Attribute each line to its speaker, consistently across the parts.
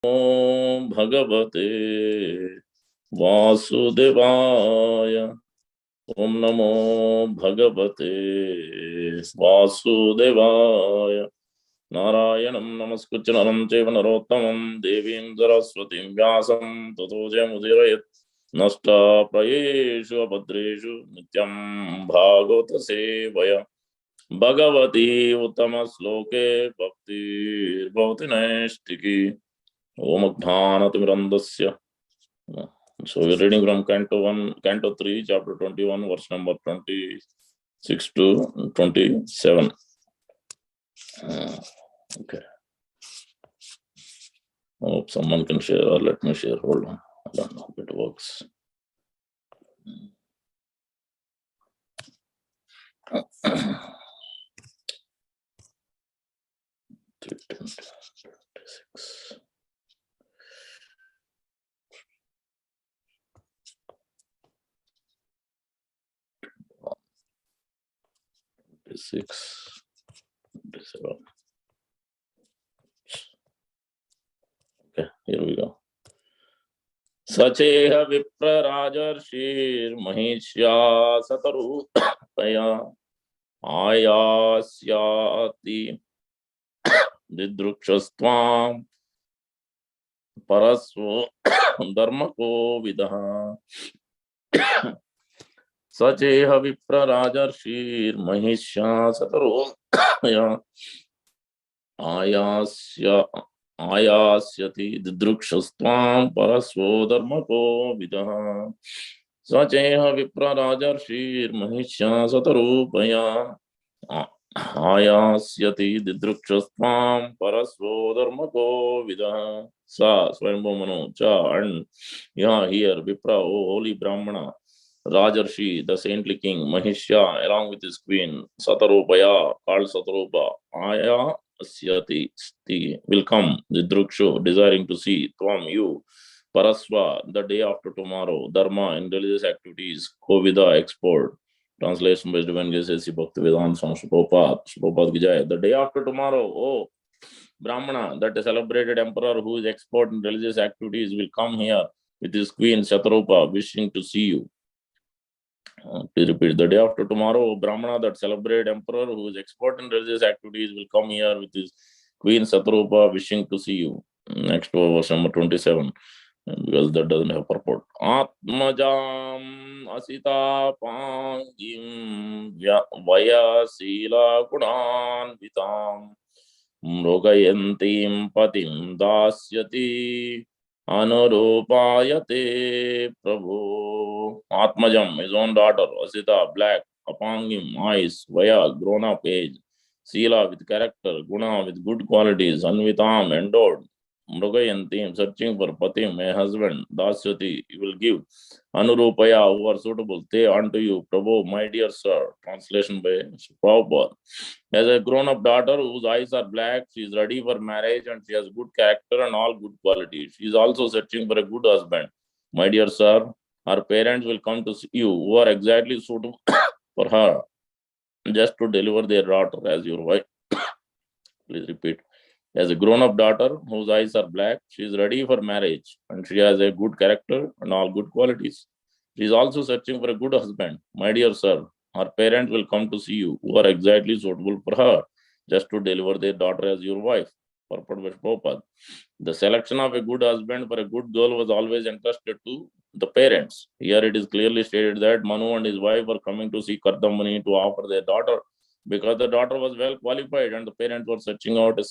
Speaker 1: Om Bhagavate Vasudevaya. Om Namo Bhagavate Vasudevaya. Narayanam Namaskritya Naram Chaiva Narottamam Devim Saraswatim Vyasam Tato Jayamudirayat Nasta Prayeshu Abhadreshu Nityam Bhagavata Sevaya Bhagavati Uttama Sloke Bhakti Bhavati Naistiki Om Adhanatimirandasya. So we're reading from Canto 1, Canto 3, Chapter 21, verse number 26 to 27. Okay. I hope someone can share or let me share. Hold on. I don't know if it works. Six, 27. Okay, here we go. Sacheha Vipra Rajarshir Mahishya Satarupaya Ayasyati Didrukshastvam Parasvo Dharmako Vidaha Sacheha Vipra Rajarshir Mahishya Satarupaya Ayasyati Didrukshastvam Parasvo Dharmako Vidaha Sacheha Vipra Rajarshir Mahishya Satarupaya Ayasyati Didrukshastvam Parasvo Dharmako Vidaha Sa Swayambhumano Cha and here Vipra, O holy Brahmana, Rajarshi, the saintly king, Mahishya, along with his queen, Satarupaya, called Satarupa, Ayasyati, will come, Didrukshu, desiring to see, Tvam, you, Parasva, the day after tomorrow, Dharma, in religious activities, Kovida, export, translation by Divine Grace A.C. Bhaktivedanta Swami Prabhupada Vijay, the day after tomorrow, oh, Brahmana, that celebrated emperor who is expert in religious activities, will come here with his queen Shatarupa, wishing to see you. Please repeat. The day after tomorrow, Brahmana, that celebrated emperor who is expert in religious activities, will come here with his queen Shatarupa, wishing to see you. Next verse number 27, because that doesn't have purport. Atmajam asita pangim vaya sila gunan vitam mrogayantim patim dasyati Anurupayate Prabhu. Atmajam, his own daughter, Asita, black, Apangim, eyes, Vaya, grown up age, Sila, with character, Guna, with good qualities, Anvitam, endowed, Mrugayantim, searching for Patim, a husband, Dasyati, you will give, Anurupaya, who are suitable, Te unto you, Prabhu, my dear sir. Translation by Prabhupada. As a grown-up daughter whose eyes are black, she is ready for marriage and she has good character and all good qualities. She is also searching for a good husband. My dear sir, her parents will come to see you who are exactly suitable for her, just to deliver their daughter as your wife. Please repeat. As a grown-up daughter whose eyes are black, she is ready for marriage and she has a good character and all good qualities. She is also searching for a good husband. My dear sir, her parents will come to see you who are exactly suitable for her, just to deliver their daughter as your wife. Purport by Prabhupada. The selection of a good husband for a good girl was always entrusted to the parents. Here it is clearly stated that Manu and his wife were coming to see Kardamani to offer their daughter, because the daughter was well qualified and the parents were searching out a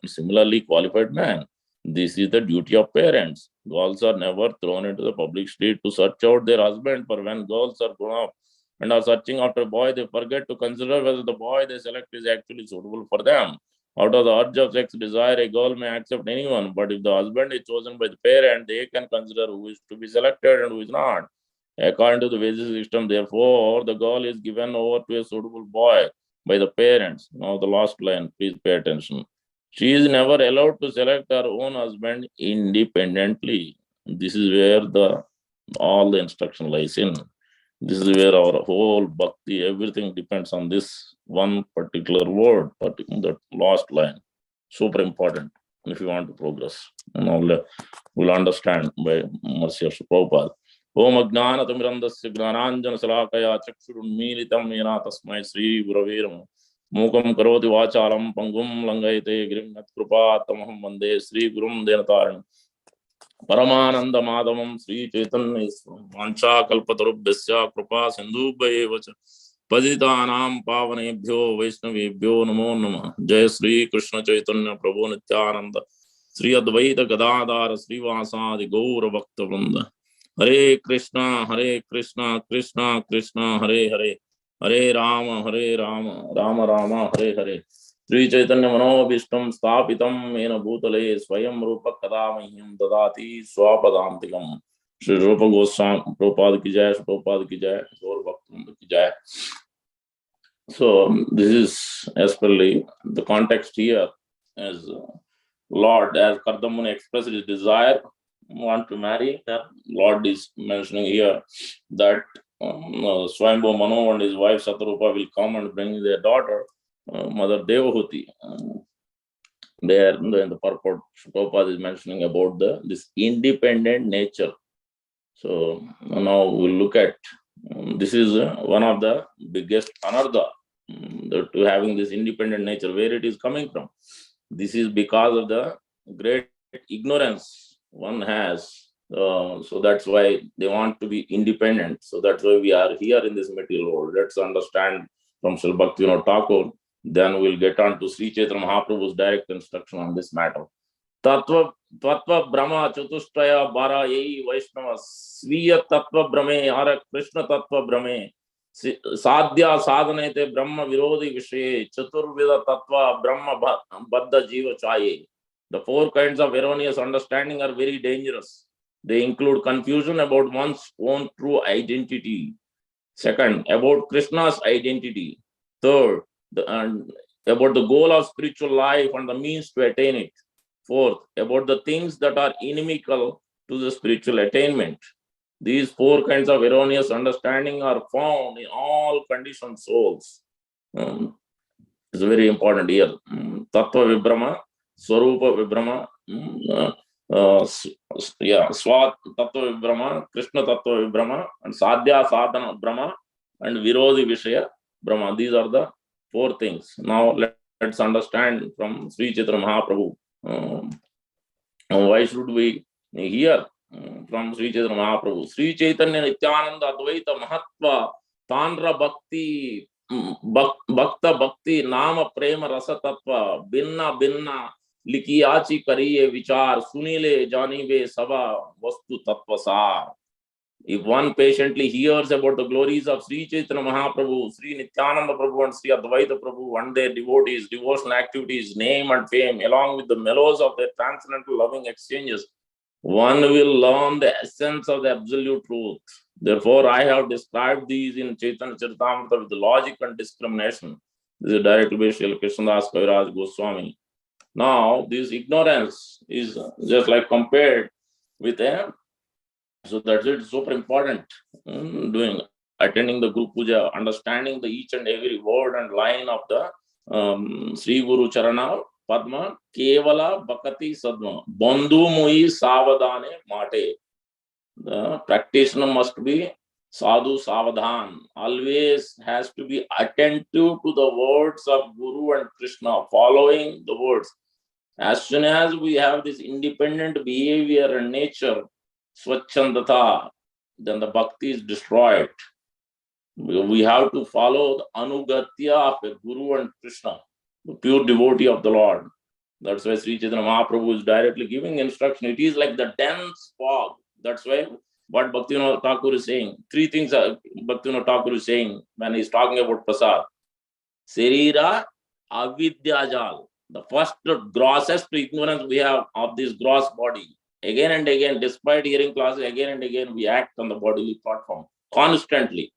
Speaker 1: similarly qualified man. This is the duty of parents. Girls are never thrown into the public street to search out their husband, for when girls are grown up and are searching after a boy, they forget to consider whether the boy they select is actually suitable for them. Out of the urge of sex desire, a girl may accept anyone, but if the husband is chosen by the parent, they can consider who is to be selected and who is not. According to the Vedic system, therefore, the girl is given over to a suitable boy by the parents. Now the last line, please pay attention. She is never allowed to select her own husband independently. This is where all the instruction lies in. This is where our whole bhakti, everything depends on this one particular word, that last line. Super important. if you want to progress. Now we'll understand by mercy of Prabhupada. Om Ajnanatamrandasya Gnananjana Salakaya Chakshurunmilitam Yena Tasmai Sri Gurave Namaha. Mukam Karoti Vacharam Pangum Langayate Grim Natkrupa Tamaham Vande Sri Gurum Denataran Paramananda Madhavam Sri Chaitanya Vancha Kalpatarubhyasya Krupa Sindhubhayeva Paditanam Pavanebhyo Vaishnavebhyo Namo Namah. Jai Sri Krishna Chaitanya Prabhu Nityananda Sri Advaita Gadadhara Srivasadi Gaura Bhakta Vrinda. Hare Krishna Krishna Krishna Hare Hare Hare Rama Rama Rama Hare Hare. Sri Chaitanya Manobhishtam Sthapitam Mena Bhutale Swayam Rupa Kadamahyam Dadati Swapadantikam. Shri Rupa Goswami Prabhupada ki jai, Prabhupada ki jai, Gaur Bhakta ki jai. So this is as per the context here, as Lord, as Kardamuni expressed his desire, want to marry. That Lord is mentioning here that Swayambhu Mano and his wife Satarupa will come and bring their daughter, Mother Devahuti. There in the purport, Prabhupada is mentioning about this independent nature. So now we'll look at this is one of the biggest anartha to having this independent nature. Where it is coming from? This is because of the great ignorance one has. So that's why they want to be independent. So that's why we are here in this material world. Let's understand from Sri Bhaktivinoda Thakur. Then we'll get on to Sri Chaitanya Mahaprabhu's direct instruction on this matter. Tattva Brahma Chatushtaya Bara Yei Vaishnava Sviya Tattva Brahme Hara Krishna Tattva Brahme Sadhya Sadhanete Brahma Virodhi Vishaye Chaturvida Tattva Brahma Baddha Jiva Chaye. The four kinds of erroneous understanding are very dangerous. They include confusion about one's own true identity. Second, about Krishna's identity. Third, about the goal of spiritual life and the means to attain it. Fourth, about the things that are inimical to the spiritual attainment. These four kinds of erroneous understanding are found in all conditioned souls. It's very important here. Tattva Vibrama, Swarupa Vibrama, Swat Tattva Vibrama, Krishna Tattva Vibrama, and Sadhya Sadhana Brahma, and Virodhi Vishaya Brahma. These are the four things. Now let's understand from Sri Chaitanya Mahaprabhu. Why should we hear from Sri Chaitanya Mahaprabhu? Sri Chaitanya Nityananda Advaita Mahatva Tanra Bhakti Bhakta Bhakti Nama Prema Rasa Tattva Binna Binna Likiyachi Kariye Vichar Sunile Janive Sava Vastu Tattva Sar. If one patiently hears about the glories of Sri Chaitanya Mahaprabhu, Sri Nityananda Prabhu and Sri Advaita Prabhu and their devotees, devotional activities, name and fame, along with the mellows of their transcendental loving exchanges, one will learn the essence of the absolute truth. Therefore, I have described these in Chaitanya Charitamrita with logic and discrimination. This is directly by Srila Krishnadas Kaviraj Goswami. Now, this ignorance is just like compared with a. So that's it, super important. Attending the Guru Puja, understanding the each and every word and line of the Sri Guru Charana Padma, Kevala Bhakati Sadma, Bandhu Mui Savadane Mate. The practitioner must be Sadhu Savadhan, always has to be attentive to the words of Guru and Krishna, following the words. As soon as we have this independent behavior and nature, Swachandata, then the bhakti is destroyed. We have to follow the anugatya of a Guru and Krishna, the pure devotee of the Lord. That's why Sri Chaitanya Mahaprabhu is directly giving instruction. It is like the dense fog. That's why what Bhaktivinoda Thakur is saying. Three things Bhaktivinoda Thakur is saying when he is talking about prasad. Sarira avidyajal. The first grossest ignorance we have of this gross body. Again and again, despite hearing classes, again and again, we act on the bodily platform constantly,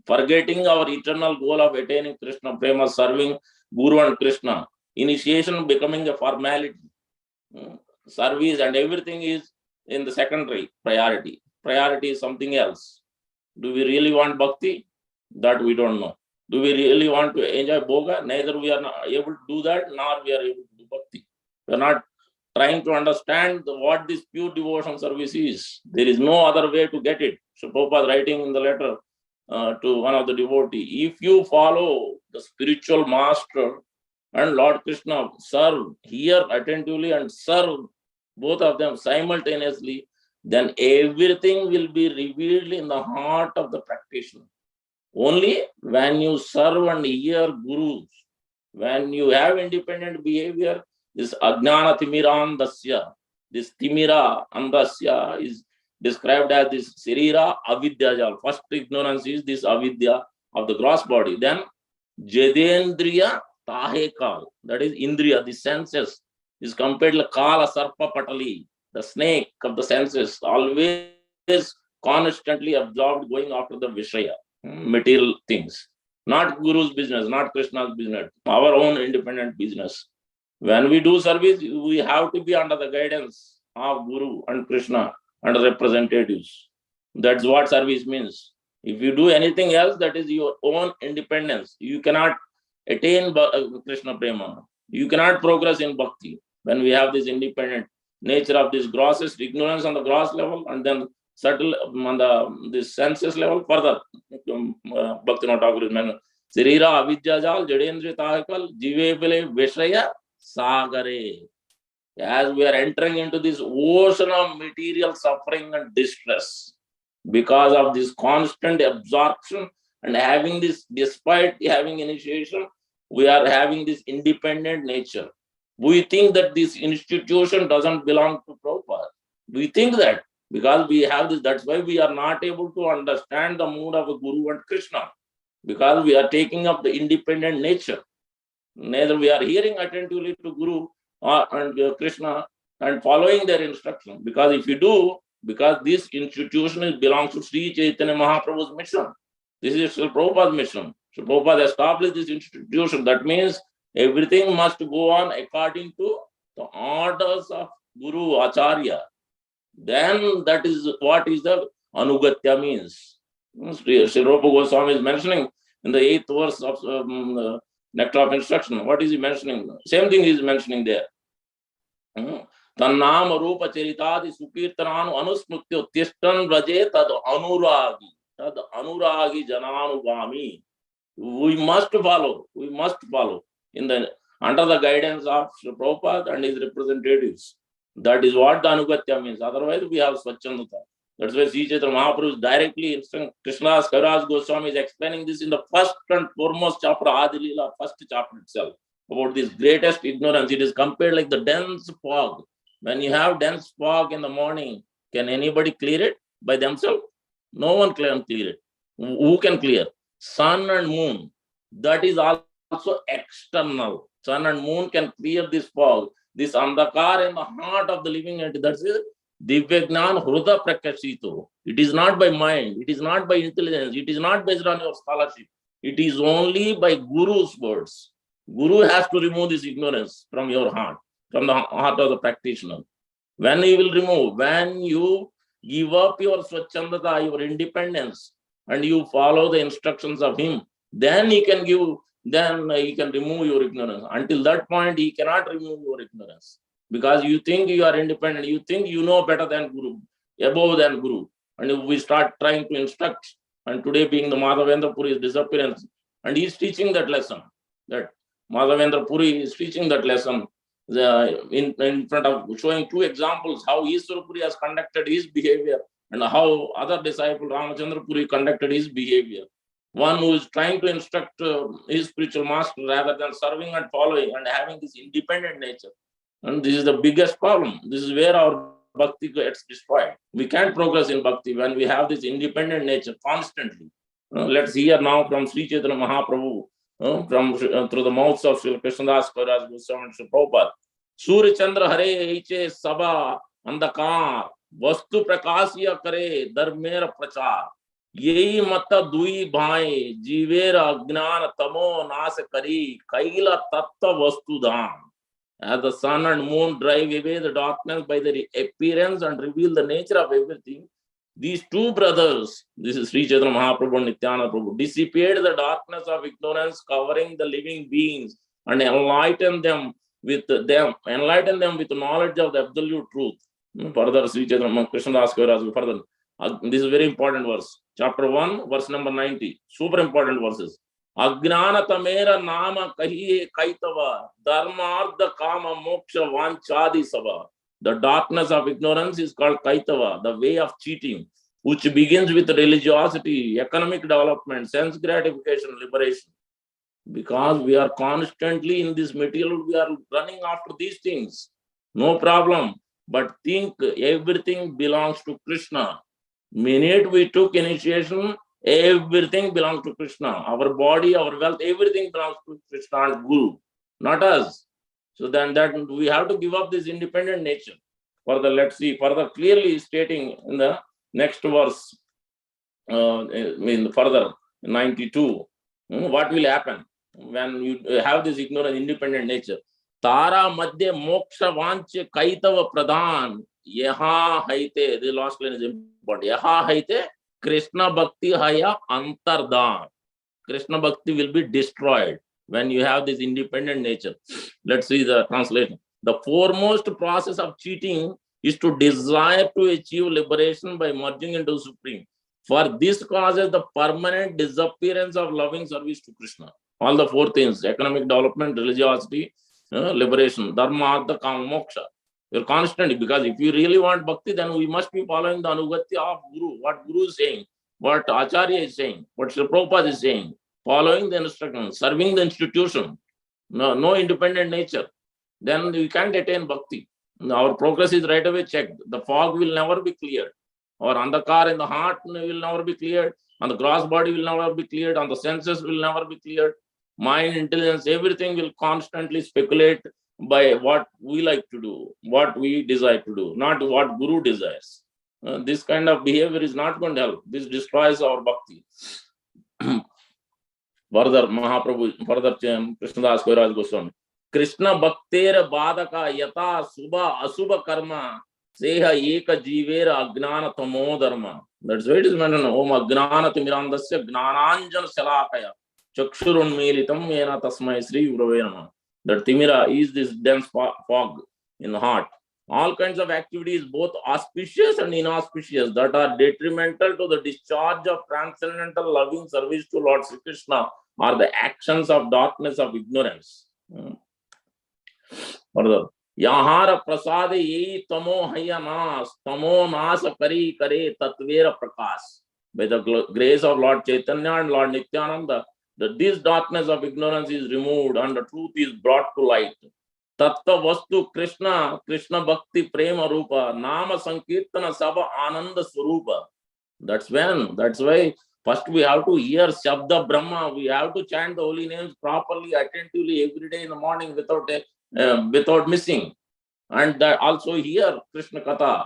Speaker 1: forgetting our eternal goal of attaining Krishna Prema, serving Guru and Krishna. Initiation becoming a formality. Service and everything is in the secondary priority. Priority is something else. Do we really want bhakti? That we don't know. Do we really want to enjoy bhoga? Neither we are not able to do that, nor we are able to do bhakti. We are not trying to understand what this pure devotion service is. There is no other way to get it. So Prabhupada writing in the letter to one of the devotee, if you follow the spiritual master and Lord Krishna, serve, hear attentively and serve both of them simultaneously, then everything will be revealed in the heart of the practitioner. Only when you serve and hear gurus, when you have independent behavior, this ajnana timirandasya, this timira andasya is described as this sirira avidyajal. First ignorance is this avidya of the gross body. Then jedendriya tahekal, that is indriya, the senses, is compared to kala sarpa patali, the snake of the senses, always constantly absorbed, going after the vishaya, material things. Not Guru's business, not Krishna's business, our own independent business. When we do service, we have to be under the guidance of Guru and Krishna and representatives. That's what service means. If you do anything else, that is your own independence. You cannot attain Krishna Prema. You cannot progress in bhakti when we have this independent nature of this grossest ignorance on the gross level, and then subtle on the senses level further. Bhaktivinoda Thakur is mentioned. Sirira avidyajal jadendri tahakal jive bile vishaya sagare. As we are entering into this ocean of material suffering and distress because of this constant absorption and having this, despite having initiation, we are having this independent nature. We think that this institution doesn't belong to Prabhupada. We think that because we have this, that's why we are not able to understand the mood of a Guru and Krishna, because we are taking up the independent nature. Neither we are hearing attentively to Guru and Krishna and following their instruction. Because if you do, because this institution belongs to Sri Chaitanya Mahaprabhu's mission. This is Sri Prabhupada's mission. So Prabhupada established this institution. That means everything must go on according to the orders of Guru Acharya. Then that is what is the Anugatya means. Sri Rupa Goswami is mentioning in the 8th verse of Nectar of Instruction. What is he mentioning? Same thing he is mentioning there. Tannam Rupa Charitadi Sukirtananu Anusmutyo Tishtan Raje Tad Anuragi Jananugami. We must follow in the under the guidance of Sri Prabhupada and his representatives. That is what the Anugatya means. Otherwise, we have Swachandata. That's why Sri Chaitanya Mahaprabhu is directly instructing. Krishna's Kaviraj Goswami is explaining this in the first and foremost chapter, Adi Leela, first chapter itself, about this greatest ignorance. It is compared like the dense fog. When you have dense fog in the morning, can anybody clear it by themselves? No one can clear it. Who can clear? Sun and moon. That is also external. Sun and moon can clear this fog. This andhakar in the heart of the living entity, that's it. Divyagnan Hruda Prakashito. It is not by mind, it is not by intelligence, it is not based on your scholarship. It is only by Guru's words. Guru has to remove this ignorance from your heart, from the heart of the practitioner. When he will remove, when you give up your Swachandata, your independence, and you follow the instructions of him, then he can give, then he can remove your ignorance. Until that point, he cannot remove your ignorance. Because you think you are independent, you think you know better than Guru, above than Guru. And if we start trying to instruct, and today being the Madhavendra Puri's disappearance, and he is teaching that lesson, that Madhavendra Puri is teaching that lesson in front of, showing two examples, how Ishwara Puri has conducted his behavior, and how other disciple Ramachandra Puri conducted his behavior. One who is trying to instruct his spiritual master rather than serving and following and having this independent nature. And this is the biggest problem. This is where our bhakti gets destroyed. We can't progress in bhakti when we have this independent nature constantly. Let's hear now from Sri Chaitanya Mahaprabhu, through the mouths of Sri Krishnadas Kaviraj Goswami and Sri Prabhupada. Surya Chandra Hare Eiche Sabha Andakar Vastu Prakasya Kare Dharmera Prachar. Yehi Mata Dui Bhai Jivera Agnan Tamo Nas Kari Kaila Tatta Vastu Dham. As the sun and moon drive away the darkness by their appearance and reveal the nature of everything, these two brothers, this is Sri Chaitanya Mahaprabhu and Nityananda Prabhu, dissipate the darkness of ignorance covering the living beings and enlighten them with them, enlighten them with knowledge of the absolute truth. Further, Sri Chaitanya Krishna Das Kaviraj further. This is very important verse. Chapter 1, verse number 90. Super important verses. Ajnana tamera nama kahiye kaitava dharmartha kama moksha vanchadi sava. The darkness of ignorance is called kaitava, the way of cheating, which begins with religiosity, economic development, sense gratification, liberation. Because we are constantly in this material, we are running after these things. No problem. But think everything belongs to Krishna. Minute we took initiation, everything belongs to Krishna. Our body, our wealth, everything belongs to Krishna and Guru, not us. So then that we have to give up this independent nature. Further, let's see, further clearly stating in the next verse, further 92, what will happen when you have this ignorant, independent nature? Tara madhya moksha vanche kaitava pradhan yaha haite. The last line is important. Yaha haite Krishna bhakti haya antardhan. Krishna bhakti will be destroyed when you have this independent nature. Let's see the translation. The foremost process of cheating is to desire to achieve liberation by merging into Supreme. For this causes the permanent disappearance of loving service to Krishna. All the four things: economic development, religiosity, liberation, dharma, artha, kama, moksha. You're constantly, because if you really want bhakti, then we must be following the anugatya of Guru, what Guru is saying, what Acharya is saying, what Srila Prabhupada is saying, following the instructions, serving the institution, no independent nature. Then we can't attain bhakti. Our progress is right away checked. The fog will never be cleared. Or andhakar in the heart will never be cleared. And the gross body will never be cleared. And the senses will never be cleared. Mind, intelligence, everything will constantly speculate by what we like to do, what we desire to do, not what Guru desires. This kind of behavior is not going to help. This destroys our bhakti. Further, Mahaprabhu, further Krishna Das Kaviraj Goswami. Krishna bhakter badaka yata subha asubha karma seha eka jivera agnana tamo dharma. That's why it is mentioned. Om agnana timirandasya gnananjana shalakaya chakshurunmilitam yena tasmai Sri Gurave Namah. That timira is this dense fog in the heart. All kinds of activities, both auspicious and inauspicious, that are detrimental to the discharge of transcendental loving service to Lord Sri Krishna, are the actions of darkness of ignorance. Further, Yahara prasade ye tamo hayanas, tamo nasa kari kare tatvera prakas. By the grace of Lord Chaitanya and Lord Nityananda, that this darkness of ignorance is removed and the truth is brought to light. Tattva vastu Krishna, Krishna bhakti prema rupa, nama sankirtana sava ananda swarupa. That's why first we have to hear Shabda Brahma. We have to chant the holy names properly, attentively every day in the morning without missing. And that also hear Krishna Katha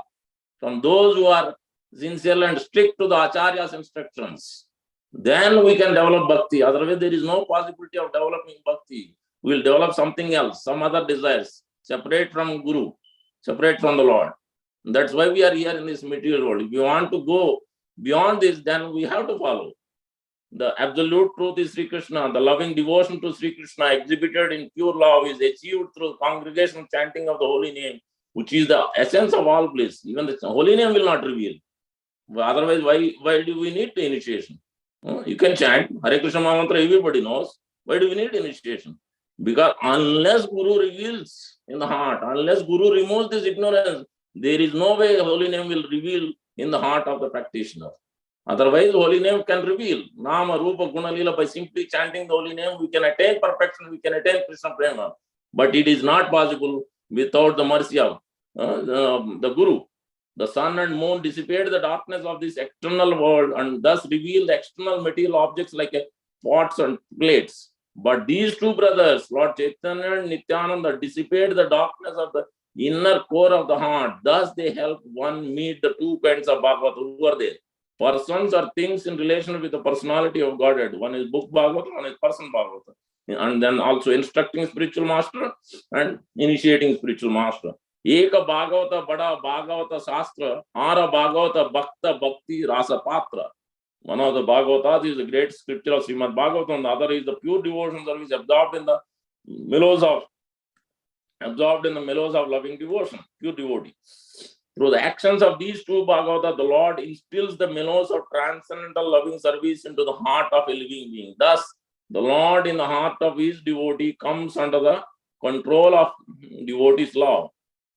Speaker 1: from those who are sincere and strict to the Acharya's instructions. Then we can develop bhakti. Otherwise, there is no possibility of developing bhakti. We will develop something else, some other desires, separate from Guru, separate from the Lord. And that's why we are here in this material world. If you want to go beyond this, then we have to follow. The absolute truth is Sri Krishna. The loving devotion to Sri Krishna exhibited in pure love is achieved through congregational chanting of the holy name, which is the essence of all bliss. Even the holy name will not reveal. Otherwise, why do we need the initiation? You can chant Hare Krishna Mantra, everybody knows. Why do we need initiation? Because unless Guru reveals in the heart, unless Guru removes this ignorance, there is no way holy name will reveal in the heart of the practitioner. Otherwise, holy name can reveal Nama, Rupa, Guna, Lila. By simply chanting the holy name, we can attain perfection, we can attain Krishna Prema. But it is not possible without the mercy of the Guru. The sun and moon dissipate the darkness of this external world and thus reveal the external material objects like pots and plates. But these two brothers, Lord Chaitanya and Nityananda, dissipate the darkness of the inner core of the heart. Thus they help one meet the two kinds of Bhagavad who are there. Persons are things in relation with the personality of Godhead. One is book Bhagavad, one is person Bhagavad. And then also instructing spiritual master and initiating spiritual master. Eka Bhagavata Bada Bhagavata Shastra, Ara Bhagavata Bhakta Bhakti Rasa Patra. One of the Bhagavatas is the great scripture of Srimad Bhagavatam, and the other is the pure devotion service absorbed in the mellows of absorbed in the mellows of loving devotion, pure devotee. Through the actions of these two Bhagavata, the Lord instills the mellows of transcendental loving service into the heart of a living being. Thus, the Lord in the heart of his devotee comes under the control of devotee's love.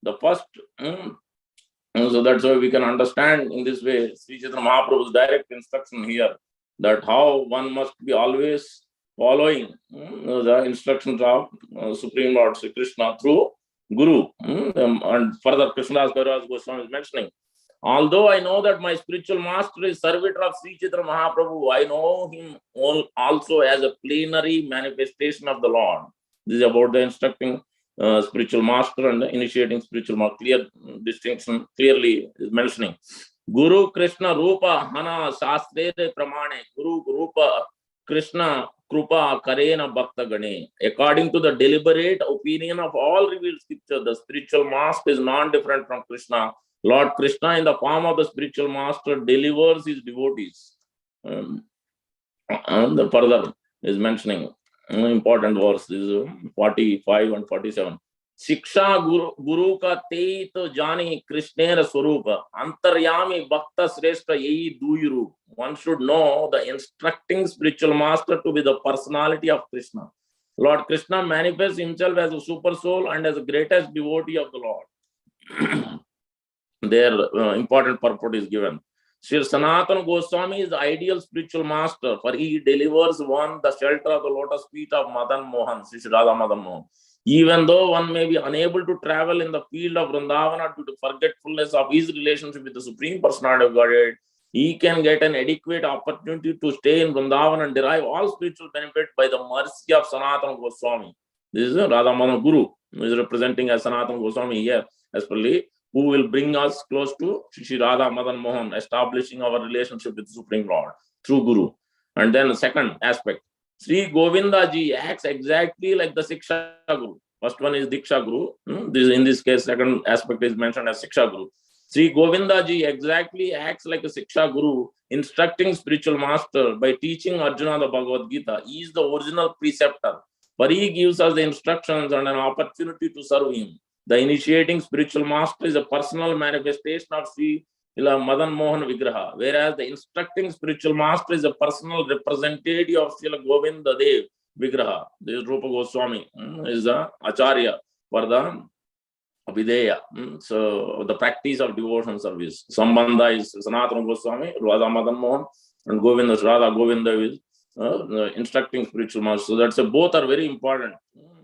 Speaker 1: The first, so that's why we can understand in this way Sri Chaitanya Mahaprabhu's direct instruction here, that how one must be always following the instructions of Supreme Lord Sri Krishna through Guru. And further, Krishnadas Kaviraj Goswami is mentioning, although I know that my spiritual master is servitor of Sri Chaitanya Mahaprabhu, I know him also as a plenary manifestation of the Lord. This is about the instructing spiritual master and initiating spiritual master. Clear distinction clearly is mentioning. Guru Krishna Rupa Hana Shastre Pramane. Guru Rupa Krishna Krupa Karena Bhakta Gane. According to the deliberate opinion of all revealed scripture, the spiritual master is non-different from Krishna. Lord Krishna, in the form of the spiritual master, delivers his devotees. And the further is mentioning important verse, this is 45 and 47. Shiksha guru ka te to jani Krishnera Swarupa antaryami bhakta shrestha yehi duyuru. One should know the instructing spiritual master to be the personality of Krishna. Lord Krishna manifests himself as a super soul and as the greatest devotee of the Lord. Their important purport is given. Sri Sanatana Goswami is the ideal spiritual master, for he delivers one the shelter of the lotus feet of Madan Mohan, Sri Radha Madan Mohan. Even though one may be unable to travel in the field of Vrindavana due to forgetfulness of his relationship with the Supreme Personality of Godhead, he can get an adequate opportunity to stay in Vrindavan and derive all spiritual benefit by the mercy of Sanatana Goswami. This is Radha Madan Guru, who is representing as Sanatana Goswami here, as per who will bring us close to Shri Radha Madan Mohan, establishing our relationship with the Supreme Lord through Guru. And then the second aspect, Sri Govinda ji acts exactly like the Siksha Guru. First one is Diksha Guru. In this case, second aspect is mentioned as Siksha Guru. Sri Govinda ji exactly acts like a Siksha Guru, instructing spiritual master by teaching Arjuna the Bhagavad Gita. He is the original preceptor, but he gives us the instructions and an opportunity to serve him. The initiating spiritual master is a personal manifestation of Sri Madan Mohan Vigraha, whereas the instructing spiritual master is a personal representative of Sri Govinda Dev Vigraha. This Rupa Goswami is the Acharya for the Videya. So the practice of devotion service. Sambandha is Sanatana Goswami, Radha Madan Mohan, and Govinda Radha Govinda is instructing spiritual master. So that's both are very important.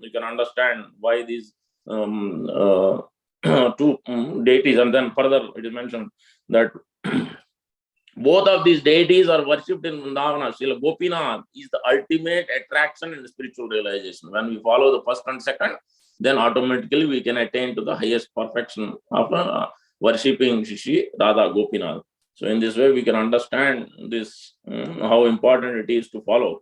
Speaker 1: You can understand why these two deities, and then further it is mentioned that both of these deities are worshipped in Vrindavana. Srila Gopinath is the ultimate attraction in spiritual realization. When we follow the first and second, then automatically we can attain to the highest perfection of worshipping Shri Radha Gopinath. So in this way we can understand this, how important it is to follow.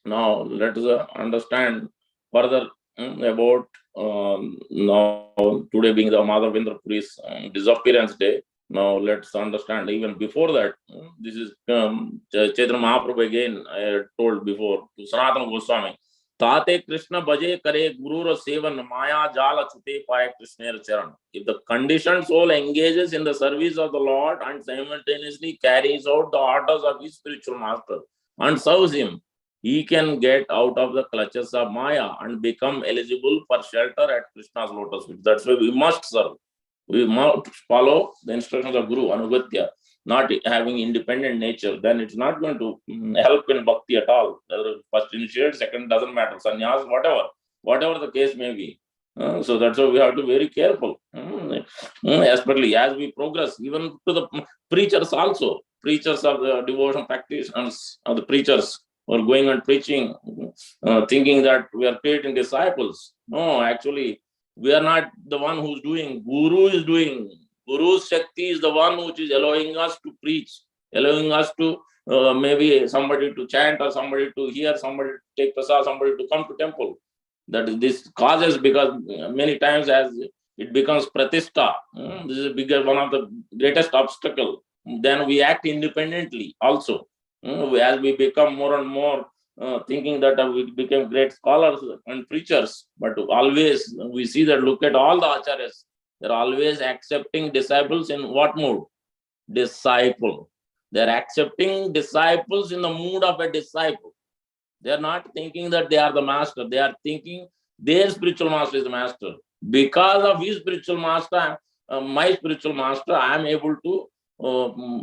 Speaker 1: Now let us understand further about now today being the Madhavendra Puri's disappearance day. Now let's understand even before that, this is Chaitanya Mahaprabhu again, I told before to Sanatana Goswami, Tate Krishna Bhaje Kare Guru Sevan Maya Jala Chute Paye Krishna Charan. If the conditioned soul engages in the service of the Lord and simultaneously carries out the orders of his spiritual master and serves him, he can get out of the clutches of Maya and become eligible for shelter at Krishna's lotus feet. That's why we must serve. We must follow the instructions of Guru, Anugatya, not having independent nature. Then it's not going to help in bhakti at all. First initiate, second doesn't matter. Sannyas, whatever the case may be. So that's why we have to be very careful. Especially as we progress, even to the preachers also. Preachers of the devotion practice and of the preachers or going and preaching, thinking that we are creating disciples. No, actually, we are not the one who's doing. Guru is doing. Guru's Shakti is the one which is allowing us to preach, allowing us to maybe somebody to chant or somebody to hear, somebody to take prasad, somebody to come to temple. That is this causes, because many times as it becomes pratishta, this is a bigger one of the greatest obstacle. Then we act independently also. As we become more and more thinking that we became great scholars and preachers. But always we see that, look at all the acharyas, they're always accepting disciples in what mood? Disciple. They're accepting disciples in the mood of a disciple. They're not thinking that they are the master. They are thinking their spiritual master is the master. Because of his spiritual master, my spiritual master, I am able to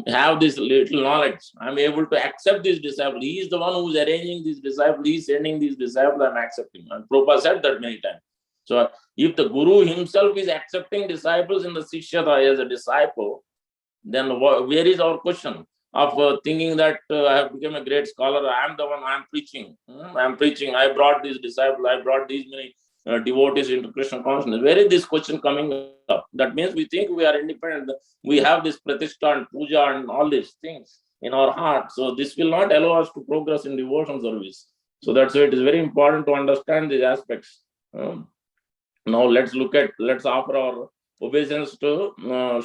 Speaker 1: have this little knowledge. I am able to accept this disciple. He is the one who is arranging this disciple. He is sending this disciple. I am accepting. And Prabhupada said that many times. So if the Guru himself is accepting disciples in the Sishyata as a disciple, then where is our question of thinking that I have become a great scholar, I am the one, I am preaching. I am preaching, I brought these disciples, I brought these many devotees into Krishna consciousness. Where is this question coming up? That means we think we are independent. We have this pratishtha and puja and all these things in our heart. So this will not allow us to progress in devotion service. So that's why it is very important to understand these aspects. Now let's offer our obeisance to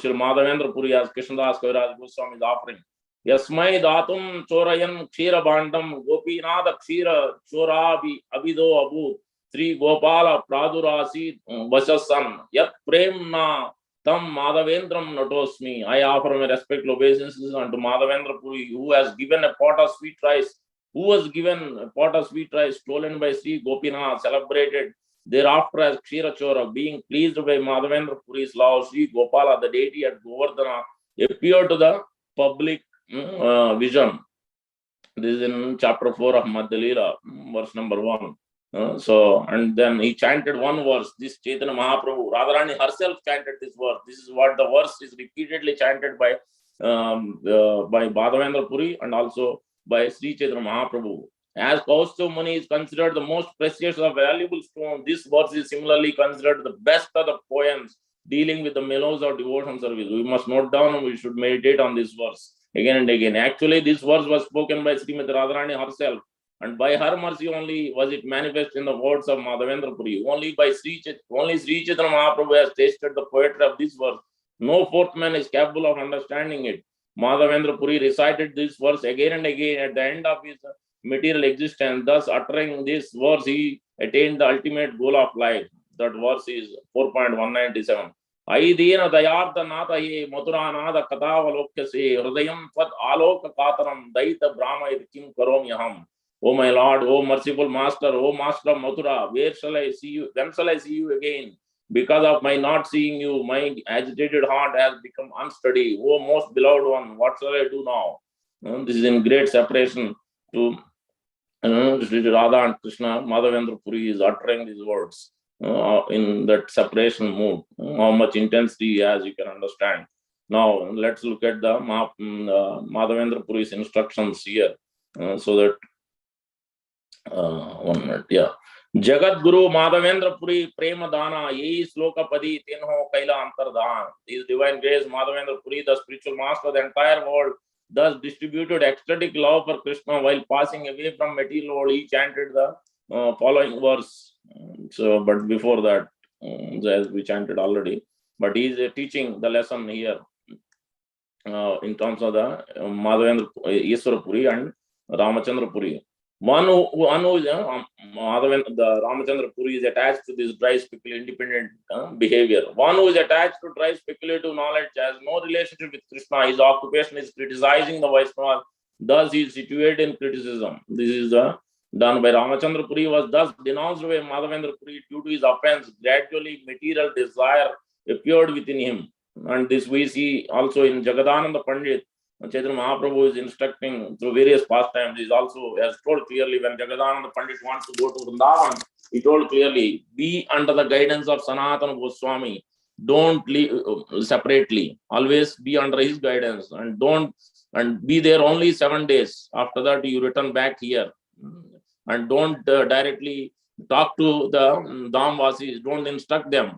Speaker 1: Sri Madhavendra Puri as Krishnadas Kaviraj Goswami is offering. Yasmai datum chorayan kshira bandam gopinada kshira chorabi abido abu Sri Gopala pradurasi vasasan yat premna tam Madhavendram natosmi. I offer my respectful obeisances unto Madhavendra Puri, who has given a pot of sweet rice, stolen by Sri Gopinath, celebrated thereafter as Kshira Chora, being pleased by Madhavendra Puri's love. Sri Gopala, the deity at Govardhana, appeared to the public vision. This is in chapter 4 of Madhya Leela, verse number 1. And then he chanted one verse. This Chaitanya Mahaprabhu, Radharani herself chanted this verse. This is what the verse is repeatedly chanted by Madhavendra Puri and also by Sri Chaitanya Mahaprabhu. As Kaustav Muni is considered the most precious or valuable stone, this verse is similarly considered the best of the poems dealing with the mellows of devotion service. We must note down and we should meditate on this verse again and again. Actually, this verse was spoken by Srimati Radharani herself, and by her mercy only was it manifest in the words of Madhavendra Puri. Only Sri Chaitanya Mahaprabhu has tasted the poetry of this verse. No fourth man is capable of understanding it. Madhavendra Puri recited this verse again and again at the end of his material existence. Thus, uttering this verse, he attained the ultimate goal of life. That verse is 4.197. Aidina dayartha nata ye mathura katavalokya se hridayam tvat aloka kataram daita brahma kim karomyaham. O my Lord, O merciful Master, O Master of Mathura, where shall I see you? When shall I see you again? Because of my not seeing you, my agitated heart has become unsteady. O most beloved one, what shall I do now? This is in great separation to Sri Radha and Krishna. Madhavendra Puri is uttering these words in that separation mood. How much intensity he has, you can understand. Now, let's look at the Madhavendra Puri's instructions here. So that 1 minute, yeah. Jagat Guru Madhavendra Puri Prema Dana Yei Sloka Padi Tinho Kaila Antardhan. His divine grace, Madhavendra Puri, the spiritual master of the entire world, thus distributed ecstatic love for Krishna while passing away from material world. He chanted the following verse. So, but before that, as we chanted already, but he is teaching the lesson here in terms of the Madhavendra Yeswara Puri and Ramachandra Puri. One who is the Ramachandra Puri is attached to this dry speculative independent behavior. One who is attached to dry speculative knowledge has no relationship with Krishna. His occupation is criticizing the Vaishnava. Thus, he is situated in criticism. This is done by Ramachandra Puri, was thus denounced by Madhavendra Puri due to his offense. Gradually, material desire appeared within him. And this we see also in Jagadananda Pandit. Chaitanya Mahaprabhu is instructing through various pastimes. He also has told clearly when Jagadananda Pandit wants to go to Vrindavan, he told clearly, be under the guidance of Sanatana Goswami. Don't leave separately. Always be under his guidance and be there only 7 days. After that, you return back here. And don't directly talk to the Dhamvasis. Don't instruct them.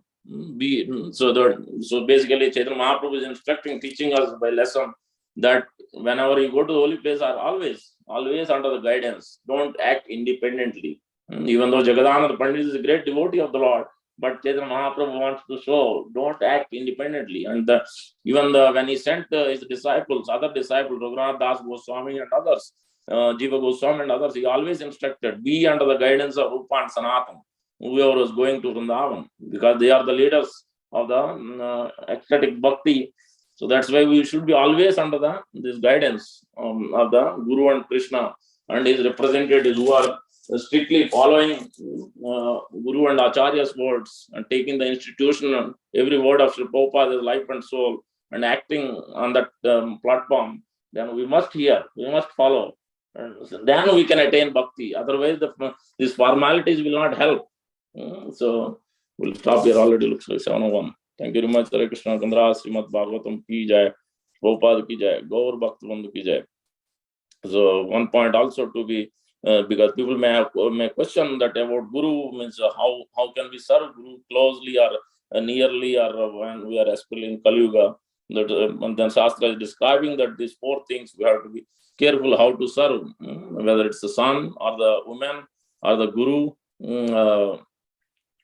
Speaker 1: So basically, Chaitanya Mahaprabhu is instructing, teaching us by lesson that whenever you go to the holy place, are always under the guidance. Don't act independently. Even though Jagadananda Pandit is a great devotee of the Lord, but Chaitanya Mahaprabhu wants to show, don't act independently. And when he sent his disciples, other disciples, Raghunath Das Goswami and others, Jiva Goswami and others, he always instructed, be under the guidance of Rupa and Sanatana, whoever was going to Vrindavan, because they are the leaders of the ecstatic bhakti. So that's why we should be always under this guidance of the Guru and Krishna and his representatives who are strictly following Guru and Acharya's words and taking the institution and every word of Sri Prabhupada as life and soul and acting on that platform. Then we must hear, we must follow. And then we can attain bhakti. Otherwise, these formalities will not help. So we'll stop here. Already looks like 7:01. Thank you very much. Hare Krishna Kandra Srimad Bhagavatam ki jai. Prabhupada ki jai. Gaur Bhakta Bandhu ki jai. So one point also to be, because people may question that about Guru, means how can we serve Guru closely or nearly, or when we are aspiring Kali Yuga. That and then Shastra is describing that these four things we have to be careful how to serve, whether it's the son or the woman or the Guru.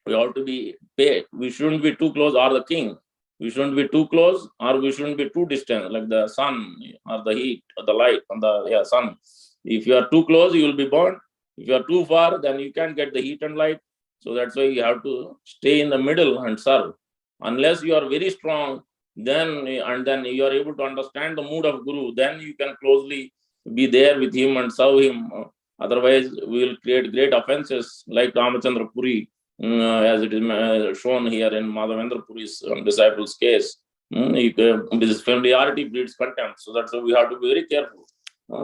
Speaker 1: We have to be paid. We shouldn't be too close, or the king. We shouldn't be too close, or we shouldn't be too distant, like the sun or the heat or the light on the sun. If you are too close, you will be burned. If you are too far, then you can't get the heat and light. So that's why you have to stay in the middle and serve. Unless you are very strong, then you are able to understand the mood of Guru, then you can closely be there with him and serve him. Otherwise, we will create great offenses like Ramachandra Puri, as it is shown here in Madhavendra Puri's disciples' case. This familiarity breeds contempt. So that's why we have to be very careful.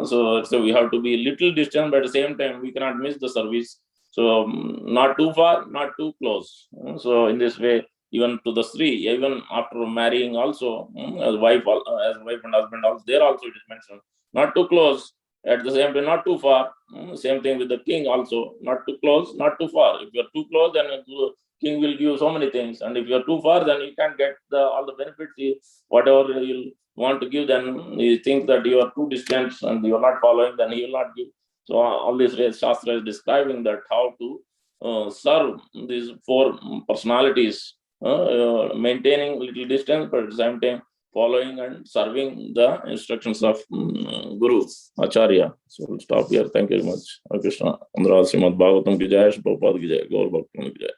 Speaker 1: So we have to be little distant, but at the same time, we cannot miss the service. So not too far, not too close. So in this way, even to the Sri, even after marrying also, as wife and husband also, there also it is mentioned, not too close, at the same time not too far. Same thing with the king also, not too close, not too far. If you are too close, then the king will give so many things, and if you are too far, then you can't get all the benefits. Whatever you want to give, then you think that you are too distant and you are not following, then he will not give. So all this Shastra is describing that how to serve these four personalities, maintaining little distance, but at the same time following and serving the instructions of Guru, Acharya. So we'll stop here. Thank you very much. Hare Krishna. Andra Srimad Bhagavatam ki jai, Prabhupada ki jai, Gaur Bhakta ki jai.